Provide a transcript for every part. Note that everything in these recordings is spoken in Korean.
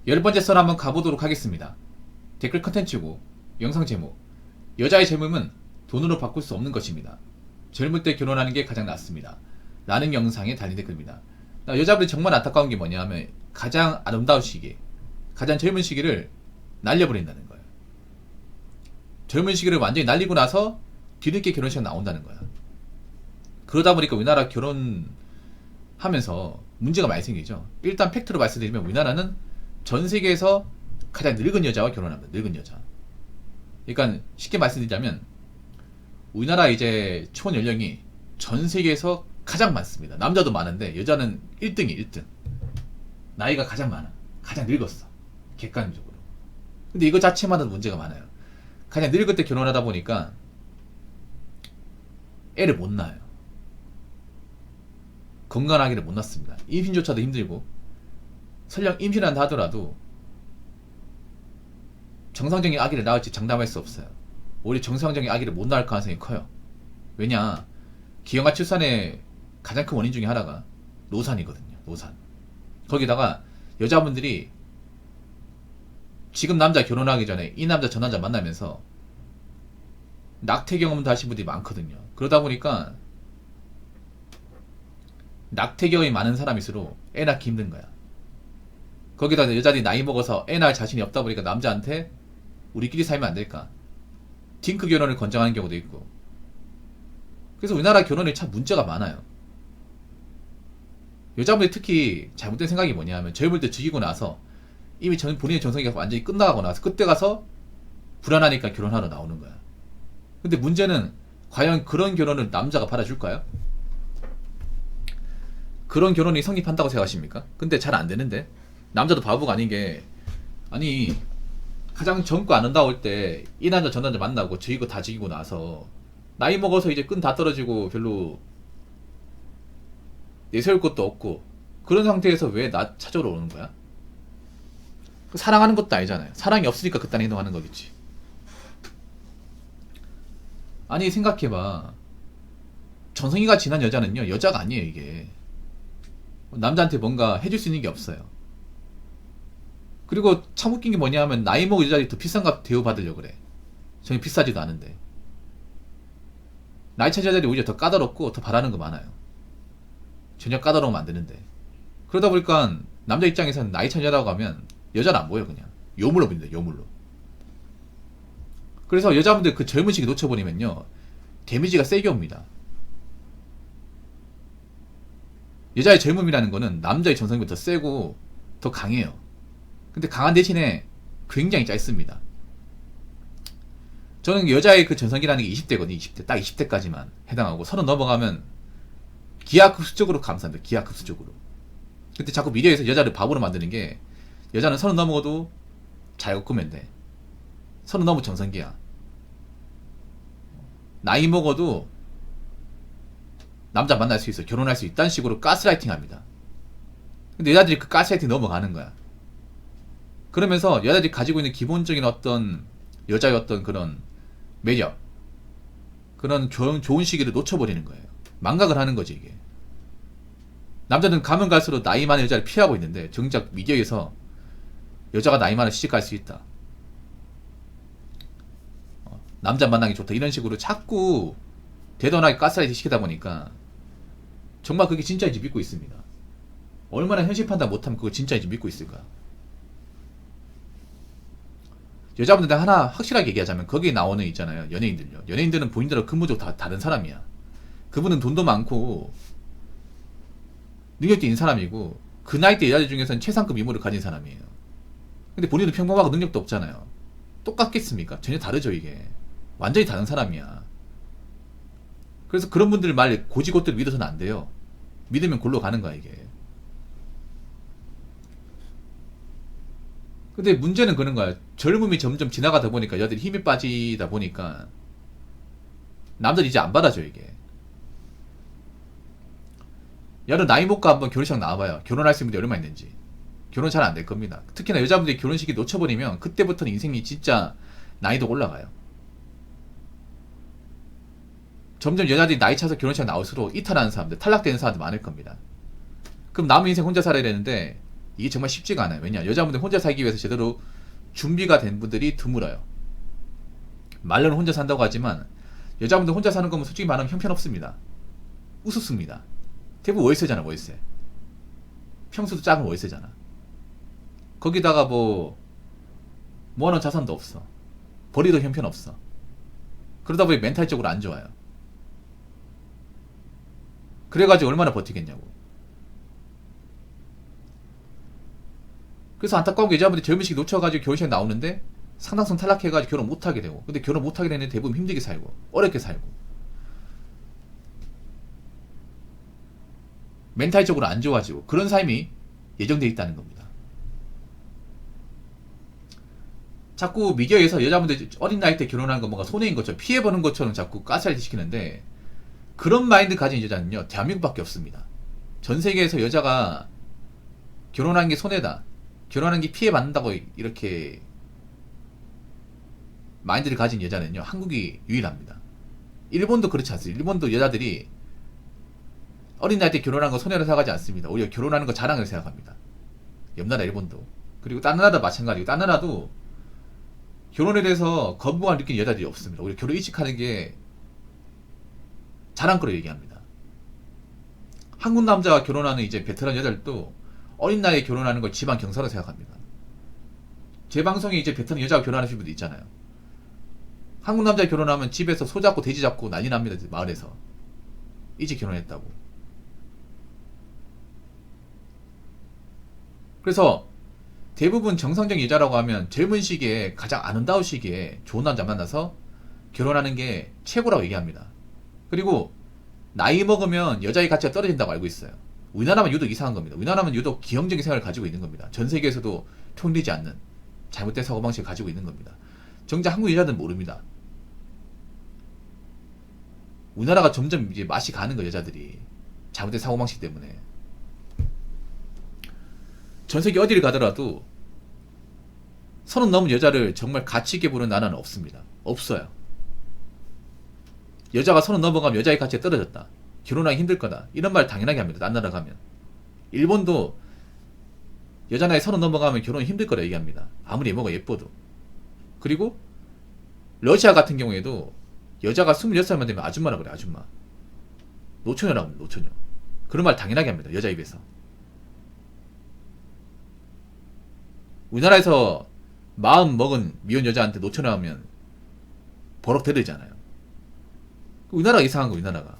10번째 썰 한번 가보도록 하겠습니다. 댓글 컨텐츠고 영상 제목, 여자의 젊음은 돈으로 바꿀 수 없는 것입니다. 젊을 때 결혼하는 게 가장 낫습니다. 라는 영상에 달린 댓글입니다. 여자분이 정말 안타까운 게 뭐냐 하면 가장 아름다운 시기, 가장 젊은 시기를 날려버린다는 거예요. 젊은 시기를 완전히 날리고 나서 뒤늦게 결혼식이 나온다는 거야. 그러다 보니까 우리나라 결혼하면서 문제가 많이 생기죠. 일단 팩트로 말씀드리면 우리나라는 전 세계에서 가장 늙은 여자와 결혼합니다. 늙은 여자. 그러니까 쉽게 말씀드리자면 우리나라 이제 총 연령이 전 세계에서 가장 많습니다. 남자도 많은데 여자는 1등이 1등. 나이가 가장 많아. 가장 늙었어. 객관적으로. 근데 이거 자체만으로 문제가 많아요. 가장 늙을 때 결혼하다 보니까 애를 못 낳아요. 건강한 아기를 못 낳습니다. 임신조차도 힘들고, 설령 임신한다 하더라도 정상적인 아기를 낳을지 장담할 수 없어요. 오히려 정상적인 아기를 못 낳을 가능성이 커요. 왜냐, 기형아 출산의 가장 큰 원인 중에 하나가 노산이거든요. 노산. 거기다가 여자분들이 지금 남자 결혼하기 전에 이 남자 저 남자 만나면서 낙태 경험도 하신 분들이 많거든요. 그러다 보니까 낙태 경험이 많은 사람일수록 애 낳기 힘든 거야. 거기다 여자들이 나이 먹어서 애 낳을 자신이 없다 보니까 남자한테 우리끼리 살면 안 될까? 딩크 결혼을 권장하는 경우도 있고. 그래서 우리나라 결혼에 참 문제가 많아요. 여자분들이 특히 잘못된 생각이 뭐냐 하면 젊을 때 즐기고 나서 이미 본인의 전성기가 완전히 끝나가고 나서 그때 가서 불안하니까 결혼하러 나오는 거야. 근데 문제는 과연 그런 결혼을 남자가 받아줄까요? 그런 결혼이 성립한다고 생각하십니까? 근데 잘 안 되는데 남자도 바보가 아닌 게, 아니 가장 젊고 아름다울 때 이 남자 저 남자 만나고 즐기고 다 즐기고 나서 나이 먹어서 이제 끈 다 떨어지고 별로 내세울 것도 없고 그런 상태에서 왜 나 찾아러 오는 거야? 사랑하는 것도 아니잖아요. 사랑이 없으니까 그딴 행동하는 거겠지. 아니 생각해봐. 전성기가 지난 여자는요 여자가 아니에요. 이게 남자한테 뭔가 해줄 수 있는 게 없어요. 그리고 참 웃긴 게 뭐냐 하면 나이 먹은 여자들이 더 비싼 값 대우받으려고 그래. 전혀 비싸지도 않은데. 나이 차는 여자들이 오히려 더 까다롭고 더 바라는 거 많아요. 전혀 까다로우면 안 되는데. 그러다 보니까 남자 입장에서는 나이 차는 여자라고 하면 여자는 안 보여. 그냥 요물로 보인다. 요물로. 그래서 여자분들 그 젊은 시기 놓쳐버리면요 데미지가 세게 옵니다. 여자의 젊음이라는 거는 남자의 전성기보다 더 세고 더 강해요. 근데 강한 대신에 굉장히 짧습니다. 저는 여자의 그 전성기라는 게 20대거든요. 20대. 딱 20대까지만 해당하고 30 넘어가면 기하급수적으로 감사합니다. 기하급수적으로. 근데 자꾸 미디어에서 여자를 바보로 만드는 게, 여자는 30 넘어도 잘 꺾으면 돼. 30 넘어 정성기야. 나이 먹어도 남자 만날 수 있어. 결혼할 수 있다는 식으로 가스라이팅 합니다. 근데 여자들이 그 가스라이팅 넘어가는 거야. 그러면서 여자들이 가지고 있는 기본적인 어떤 여자의 어떤 그런 매력, 그런 좋은 시기를 놓쳐버리는 거예요. 망각을 하는 거지 이게. 남자는 가면 갈수록 나이 많은 여자를 피하고 있는데 정작 미디어에서 여자가 나이 많은 시집갈 수 있다, 남자 만나기 좋다, 이런 식으로 자꾸 대단하게 가스라이팅 시키다 보니까 정말 그게 진짜인지 믿고 있습니다. 얼마나 현실 판단 못하면 그거 진짜인지 믿고 있을까. 여자분들 하나 확실하게 얘기하자면 거기에 나오는 있잖아요 연예인들요. 연예인들은 본인들하고 근무적으로 다 다른 사람이야. 그분은 돈도 많고 능력도 있는 사람이고 그 나이대 여자들 중에서는 최상급 미모를 가진 사람이에요. 근데 본인은 평범하고 능력도 없잖아요. 똑같겠습니까? 전혀 다르죠. 이게 완전히 다른 사람이야. 그래서 그런 분들 말 고지곳대로 믿어서는 안 돼요. 믿으면 골로 가는 거야 이게. 근데 문제는 그런 거야. 젊음이 점점 지나가다 보니까 여자들이 힘이 빠지다 보니까 남들이 이제 안 받아줘 이게. 여러 나이 먹고 한번 결혼식 나와봐요. 결혼할 수 있는 분들이 얼마나 있는지. 결혼 잘 안 될 겁니다. 특히나 여자분들이 결혼식이 놓쳐버리면 그때부터는 인생이 진짜 나이도 올라가요. 점점 여자들이 나이 차서 결혼식 나올수록 이탈하는 사람들, 탈락되는 사람들 많을 겁니다. 그럼 남은 인생 혼자 살아야 되는데 이게 정말 쉽지가 않아요. 왜냐, 여자분들 혼자 살기 위해서 제대로 준비가 된 분들이 드물어요. 말로는 혼자 산다고 하지만 여자분들 혼자 사는 거면 솔직히 말하면 형편없습니다. 우습습니다. 대부분 월세잖아, 월세. 평수도 작은 월세잖아. 거기다가 뭐 모아놓은 자산도 없어. 벌이도 형편없어. 그러다 보니 멘탈적으로 안 좋아요. 그래가지고 얼마나 버티겠냐고. 그래서 안타까운 게 여자분들이 젊은 시기 놓쳐가지고 결혼식에 나오는데 상당성 탈락해가지고 결혼 못하게 되고, 근데 결혼 못하게 되는 대부분 힘들게 살고 어렵게 살고 멘탈적으로 안 좋아지고 그런 삶이 예정되어 있다는 겁니다. 자꾸 미디어에서 여자분들 어린 나이 때 결혼하는 거 뭔가 손해인 것처럼 피해보는 것처럼 자꾸 가스라이트 시키는데, 그런 마인드 가진 여자는요 대한민국밖에 없습니다. 전 세계에서 여자가 결혼하는 게 손해다, 결혼하는 게 피해받는다고 이렇게 마인드를 가진 여자는요 한국이 유일합니다. 일본도 그렇지 않습니다. 일본도 여자들이 어린 나이 때 결혼하는 거 손해로 생각하지 않습니다. 오히려 결혼하는 거 자랑을 생각합니다. 옆나라 일본도. 그리고 다른 나라도 마찬가지고, 다른 나라도 결혼에 대해서 거부감을 느끼는 여자들이 없습니다. 오히려 결혼 일찍 하는 게 자랑거리 얘기합니다. 한국 남자가 결혼하는 이제 베테랑 여자들도 어린 나이에 결혼하는 걸 집안 경사로 생각합니다. 제 방송에 이제 베테랑 여자가 결혼하시는 분들 있잖아요. 한국 남자 결혼하면 집에서 소 잡고 돼지 잡고 난리 납니다. 마을에서 일찍 결혼했다고. 그래서 대부분 정상적인 여자라고 하면 젊은 시기에 가장 아름다운 시기에 좋은 남자 만나서 결혼하는 게 최고라고 얘기합니다. 그리고 나이 먹으면 여자의 가치가 떨어진다고 알고 있어요. 우리나라만 유독 이상한 겁니다. 우리나라만 유독 기형적인 생활을 가지고 있는 겁니다. 전 세계에서도 통일되지 않는 잘못된 사고방식을 가지고 있는 겁니다. 정작 한국 여자들은 모릅니다. 우리나라가 점점 이제 맛이 가는 거, 여자들이 잘못된 사고방식 때문에. 전 세계 어디를 가더라도 30 넘은 여자를 정말 가치 있게 보는 나라는 없습니다. 없어요. 여자가 30 넘어가면 여자의 가치가 떨어졌다, 결혼하기 힘들 거다, 이런 말 당연하게 합니다. 딴 나라 가면. 일본도 여자 나이 30 넘어가면 결혼이 힘들 거라 얘기합니다. 아무리 외모가 예뻐도. 그리고 러시아 같은 경우에도 여자가 26살만 되면 아줌마라 그래, 아줌마. 노처녀라고 합니다, 노처녀. 그런 말 당연하게 합니다, 여자 입에서. 우리나라에서 마음 먹은 미혼 여자한테 노처녀 하면 버럭 대들잖아요. 우리나라가 이상한 거, 우리나라가.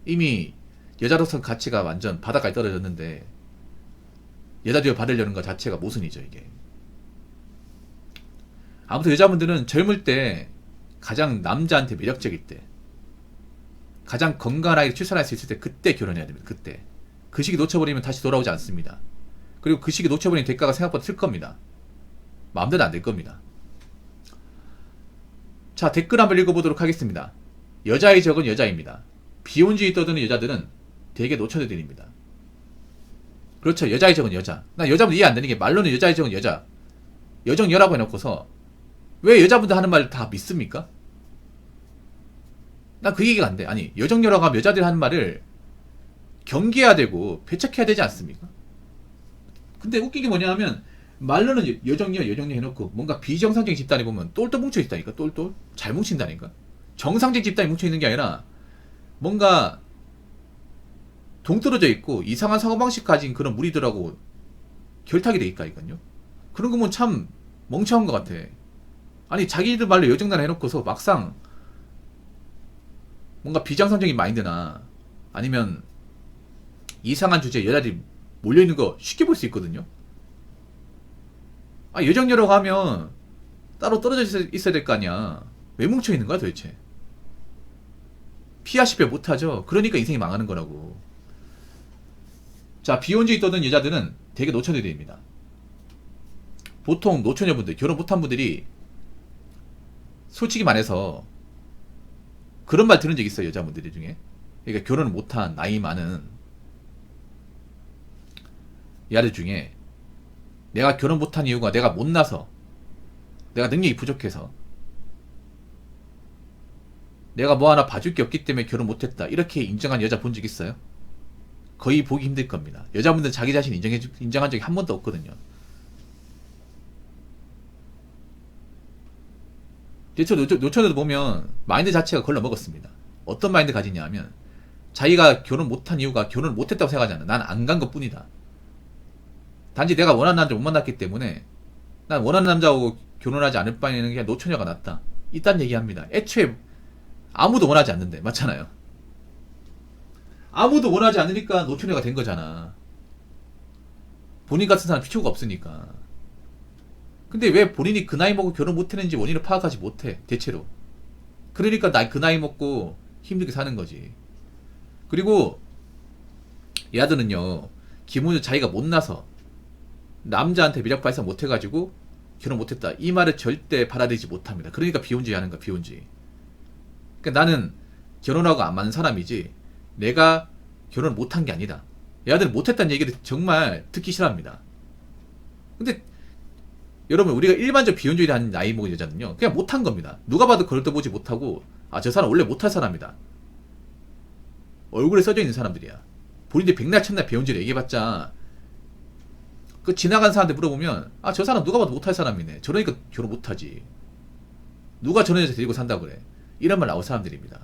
이미 여자로서 가치가 완전 바닥까지 떨어졌는데 여자들을 받으려는 것 자체가 모순이죠, 이게. 아무튼 여자분들은 젊을 때 가장 남자한테 매력적일 때, 가장 건강하게 출산할 수 있을 때, 그때 결혼해야 됩니다. 그때. 그 시기 놓쳐버리면 다시 돌아오지 않습니다. 그리고 그 시기 놓쳐버린 대가가 생각보다 클 겁니다. 마음대로 안 될 겁니다. 자, 댓글 한번 읽어보도록 하겠습니다. 여자의 적은 여자입니다. 비혼주의 떠드는 여자들은 되게 노처녀들입니다. 그렇죠. 여자의 적은 여자. 나 여자분들 이해 안 되는 게, 말로는 여자의 적은 여자, 여정여라고 해놓고서 왜 여자분들 하는 말 다 믿습니까? 난 그 얘기가 안 돼. 아니, 여정여라고 하면 여자들이 하는 말을 경계해야 되고 배척해야 되지 않습니까? 근데 웃긴 게 뭐냐 하면, 말로는 여정여 해놓고 뭔가 비정상적인 집단이 보면 똘똘 뭉쳐있다니까. 똘똘 잘 뭉친다니까. 정상적인 집단이 뭉쳐있는 게 아니라 뭔가 동떨어져 있고 이상한 사고방식 가진 그런 무리들하고 결탁이 돼 있다니까요. 그런 거 보면 참 멍청한 것 같아. 아니, 자기들 말로 여정단 해놓고서 막상 뭔가 비정상적인 마인드나 아니면 이상한 주제에 여자들이 몰려있는 거 쉽게 볼 수 있거든요. 아, 여정여라고 하면 따로 떨어져 있어야 될 거 아니야. 왜 뭉쳐있는 거야 도대체? 피하시별 못하죠. 그러니까 인생이 망하는 거라고. 자, 비혼주의 떠든 여자들은 되게 노처녀들입니다. 보통 노처녀분들, 결혼 못한 분들이 솔직히 말해서 그런 말 들은 적 있어요, 여자분들 중에. 그러니까 결혼을 못한 나이 많은 여자들 중에, 내가 결혼 못한 이유가 내가 못나서, 내가 능력이 부족해서, 내가 뭐 하나 봐줄 게 없기 때문에 결혼 못했다, 이렇게 인정한 여자 본 적 있어요? 거의 보기 힘들 겁니다. 여자분들 자기 자신 인정한 적이 한 번도 없거든요. 노처녀도 보면 마인드 자체가 걸러 먹었습니다. 어떤 마인드 가지냐 하면 자기가 결혼 못한 이유가 결혼을 못했다고 생각하잖아. 난 안 간 것 뿐이다. 단지 내가 원하는 남자 못 만났기 때문에 난 원하는 남자하고 결혼하지 않을 바에는 그냥 노처녀가 낫다. 이딴 얘기합니다. 애초에 아무도 원하지 않는데. 맞잖아요. 아무도 원하지 않으니까 노처녀가 된 거잖아. 본인 같은 사람 필요가 없으니까. 근데 왜 본인이 그 나이 먹고 결혼 못했는지 원인을 파악하지 못해. 대체로. 그러니까 그 나이 먹고 힘들게 사는 거지. 그리고 얘들은요, 기본적으로 자기가 못나서 남자한테 매력 발산 못해가지고 결혼 못했다, 이 말을 절대 받아들이지 못합니다. 그러니까 비혼주의 하는 거야. 비혼주의. 그러니까 나는 결혼하고 안 맞는 사람이지 내가 결혼 못한 게 아니다. 얘들은 못했다는 얘기를 정말 듣기 싫어합니다. 근데 여러분, 우리가 일반적 비혼주의를 하는 나이 먹은 여자는요, 그냥 못한 겁니다. 누가 봐도 그럴 때 보지 못하고, 아, 저 사람 원래 못할 사람이다. 얼굴에 써져 있는 사람들이야. 본인들 백날 첫날 비혼주의를 얘기해봤자, 그 지나간 사람한테 물어보면, 아, 저 사람 누가 봐도 못할 사람이네. 저러니까 결혼 못하지. 누가 저런 여자 데리고 산다 그래. 이런 말 나올 사람들입니다.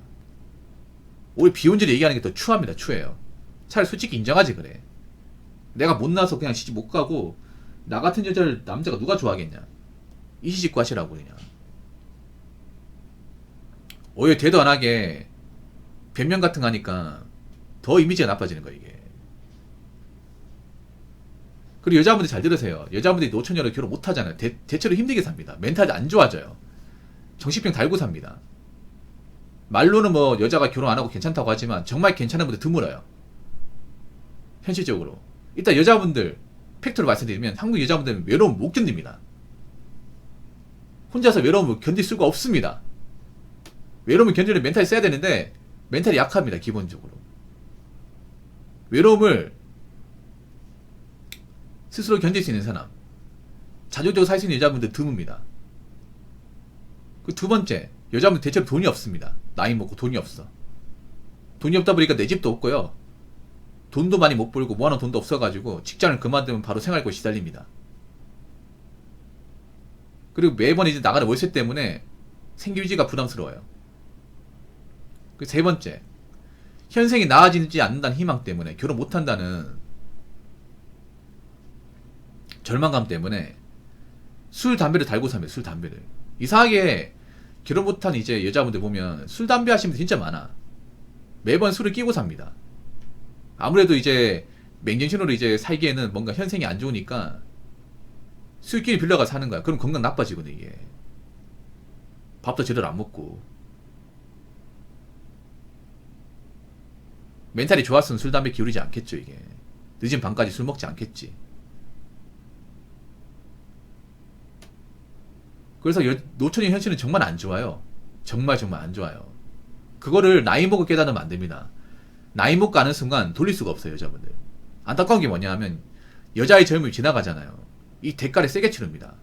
오히려 비혼주의를 얘기하는 게 더 추합니다. 추해요. 차라리 솔직히 인정하지 그래. 내가 못나서 그냥 시집 못 가고 나 같은 여자를 남자가 누가 좋아하겠냐. 이 시집 구하시라고 그냥. 오히려 대도 안 하게 변명 같은 거 하니까 더 이미지가 나빠지는 거야 이게. 그리고 여자분들 잘 들으세요. 여자분들이 노처녀로 결혼 못 하잖아요. 대체로 힘들게 삽니다. 멘탈이 안 좋아져요. 정신병 달고 삽니다. 말로는 뭐 여자가 결혼 안 하고 괜찮다고 하지만 정말 괜찮은 분들 드물어요. 현실적으로. 일단 여자분들 팩트로 말씀드리면 한국 여자분들은 외로움 못 견딥니다. 혼자서 외로움을 견딜 수가 없습니다. 외로움을 견디려면 멘탈이 세야 되는데 멘탈이 약합니다. 기본적으로. 외로움을 스스로 견딜 수 있는 사람, 자존적으로 살 수 있는 여자분들 드뭅니다. 그 두 번째, 여자분들 대체로 돈이 없습니다. 나이 먹고 돈이 없어. 돈이 없다 보니까 내 집도 없고요, 돈도 많이 못 벌고 모아놓은 돈도 없어가지고 직장을 그만두면 바로 생활고에 시달립니다. 그리고 매번 이제 나가는 월세 때문에 생계유지가 부담스러워요. 그 세 번째, 현생이 나아지지 않는다는 희망 때문에, 결혼 못한다는 절망감 때문에 술, 담배를 달고 삽니다. 술, 담배를. 이상하게 결혼 못한 이제 여자분들 보면 술, 담배 하시는 분들 진짜 많아. 매번 술을 끼고 삽니다. 아무래도 이제 맹정신으로 이제 살기에는 뭔가 현생이 안 좋으니까 술끼리 빌려가 사는 거야. 그럼 건강 나빠지거든 이게. 밥도 제대로 안 먹고. 멘탈이 좋았으면 술, 담배 기울이지 않겠죠 이게. 늦은 밤까지 술 먹지 않겠지. 그래서 노처녀 현실은 정말 안 좋아요. 정말 안 좋아요. 그거를 나이 먹고 깨달으면 안 됩니다. 나이 먹고 가는 순간 돌릴 수가 없어요 여자분들. 안타까운 게 뭐냐 하면 여자의 젊음이 지나가잖아요. 이 대가를 세게 치릅니다.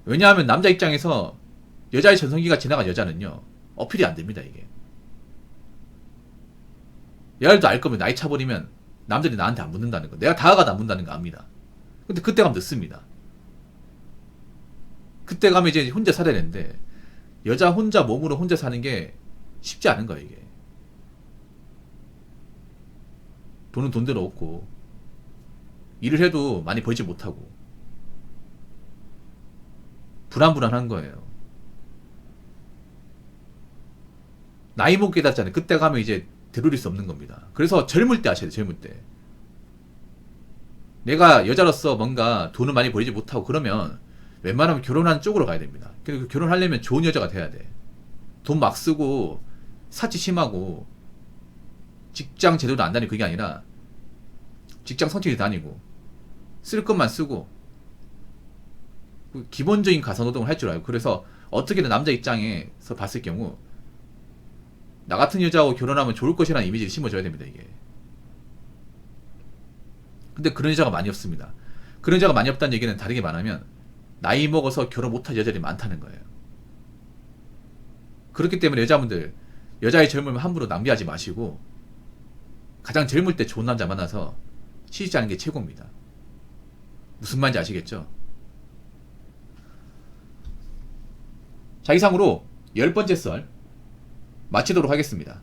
왜냐하면 남자 입장에서 여자의 전성기가 지나간 여자는요, 어필이 안 됩니다 이게. 얘들도 알 거면 나이 차버리면 남들이 나한테 안 묻는다는 거, 내가 다가가도 안 묻는다는 거 압니다. 근데 그때 가면 늦습니다. 그때 가면 이제 혼자 살아야 되는데, 여자 혼자 몸으로 혼자 사는 게 쉽지 않은 거야 이게. 돈은 돈대로 없고 일을 해도 많이 벌지 못하고 불안한 거예요. 나이 먹게 깨닫잖아요. 그때 가면 이제 되돌릴 수 없는 겁니다. 그래서 젊을 때 하셔야 돼요. 젊을 때. 내가 여자로서 뭔가 돈을 많이 벌지 못하고 그러면 웬만하면 결혼하는 쪽으로 가야 됩니다. 그리고 결혼하려면 좋은 여자가 돼야 돼. 돈 막 쓰고 사치 심하고 직장 제대로 안 다니고, 그게 아니라 직장 성실히 다니고 쓸 것만 쓰고 기본적인 가사노동을 할 줄 알고. 그래서 어떻게든 남자 입장에서 봤을 경우 나 같은 여자하고 결혼하면 좋을 것이라는 이미지를 심어줘야 됩니다 이게. 근데 그런 여자가 많이 없습니다. 그런 여자가 많이 없다는 얘기는 다르게 말하면 나이 먹어서 결혼 못할 여자들이 많다는 거예요. 그렇기 때문에 여자분들, 여자의 젊음을 함부로 낭비하지 마시고 가장 젊을 때 좋은 남자 만나서 시집자는 게 최고입니다. 무슨 말인지 아시겠죠? 자, 이상으로 10번째 썰 마치도록 하겠습니다.